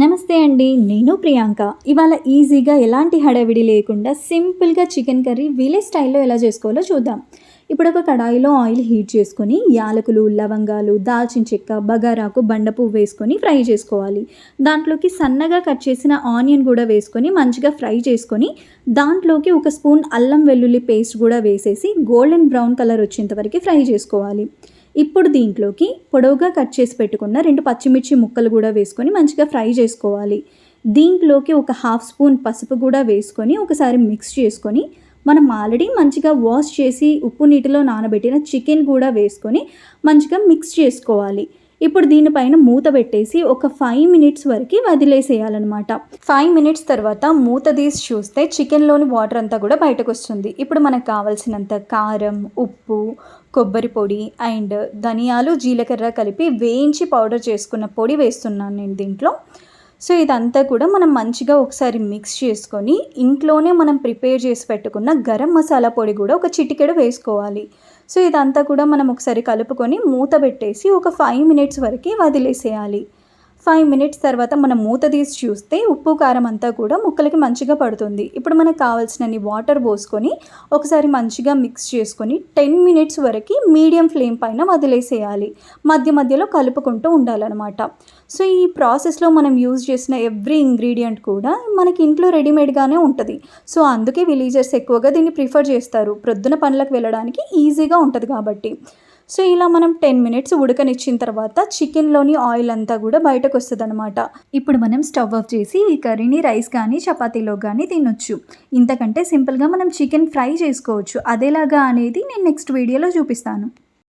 నమస్తే అండి. నేను ప్రియాంక. ఇవాళ ఈజీగా ఎలాంటి హడావిడి లేకుండా సింపుల్‌గా చికెన్ కర్రీ విలేజ్ స్టైల్‌లో ఎలా చేసుకోవాలో చూద్దాం. ఇప్పుడు ఒక కడాయిలో ఆయిల్ హీట్ చేసుకొని యాలకులు, లవంగాలు, దాల్చిన చెక్క, బగారాకు, బండ పువ్వు వేసుకొని ఫ్రై చేసుకోవాలి. దాంట్లోకి సన్నగా కట్ చేసిన ఆనియన్ కూడా వేసుకొని మంచిగా ఫ్రై చేసుకొని దాంట్లోకి ఒక స్పూన్ అల్లం వెల్లుల్లి పేస్ట్ కూడా వేసేసి గోల్డెన్ బ్రౌన్ కలర్ వచ్చేంత వరకు ఫ్రై చేసుకోవాలి. ఇప్పుడు దీంట్లోకి పొడవుగా కట్ చేసి పెట్టుకున్న 2 పచ్చిమిర్చి ముక్కలు కూడా వేసుకొని మంచిగా ఫ్రై చేసుకోవాలి. దీంట్లోకి ఒక హాఫ్ స్పూన్ పసుపు కూడా వేసుకొని ఒకసారి మిక్స్ చేసుకొని మనం ఆల్రెడీ మంచిగా వాష్ చేసి ఉప్పు నీటిలో నానబెట్టిన చికెన్ కూడా వేసుకొని మంచిగా మిక్స్ చేసుకోవాలి. ఇప్పుడు దీనిపైన మూత పెట్టేసి ఒక 5 మినిట్స్ వరకు వదిలేసేయాలన్నమాట. 5 మినిట్స్ తర్వాత మూత తీసి చూస్తే చికెన్లోని వాటర్ అంతా కూడా బయటకు వస్తుంది. ఇప్పుడు మనకు కావాల్సినంత కారం, ఉప్పు, కొబ్బరి పొడి అండ్ ధనియాలు, జీలకర్ర కలిపి వేయించి పౌడర్ చేసుకున్న పొడి వేస్తున్నాను నేను దీంట్లో. సో ఇదంతా కూడా మనం మంచిగా ఒకసారి మిక్స్ చేసుకొని ఇంట్లోనే మనం ప్రిపేర్ చేసి పెట్టుకున్న గరం మసాలా పొడి కూడా ఒక చిటికెడు వేసుకోవాలి. సో ఇదంతా కూడా మనం ఒకసారి కలుపుకొని మూత పెట్టేసి ఒక 5 మినిట్స్ వరకు వదిలేసేయాలి. 5 మినిట్స్ తర్వాత మనం మూత తీసి చూస్తే ఉప్పు కారం అంతా కూడా ముక్కలకి మంచిగా పడుతుంది. ఇప్పుడు మనకు కావాల్సినన్ని వాటర్ పోసుకొని ఒకసారి మంచిగా మిక్స్ చేసుకొని 10 మినిట్స్ వరకు మీడియం ఫ్లేమ్ పైన వదిలేసేయాలి. మధ్య మధ్యలో కలుపుకుంటూ ఉండాలన్నమాట. సో ఈ ప్రాసెస్లో మనం యూజ్ చేసిన ఎవ్రీ ఇంగ్రీడియంట్ కూడా మనకి ఇంట్లో రెడీమేడ్గానే ఉంటుంది. సో అందుకే విలేజర్స్ ఎక్కువగా దీన్ని ప్రిఫర్ చేస్తారు. ప్రొద్దున పనులకు వెళ్ళడానికి ఈజీగా ఉంటుంది కాబట్టి. సో ఇలా మనం 10 మినిట్స్ ఉడకనిచ్చిన తర్వాత చికెన్లోని ఆయిల్ అంతా కూడా బయటకు వస్తుందన్నమాట. ఇప్పుడు మనం స్టవ్ ఆఫ్ చేసి ఈ కర్రీని రైస్ కానీ చపాతీలో కానీ తినొచ్చు. ఇంతకంటే సింపుల్గా మనం చికెన్ ఫ్రై చేసుకోవచ్చు. అదేలాగా అనేది నేను నెక్స్ట్ వీడియోలో చూపిస్తాను.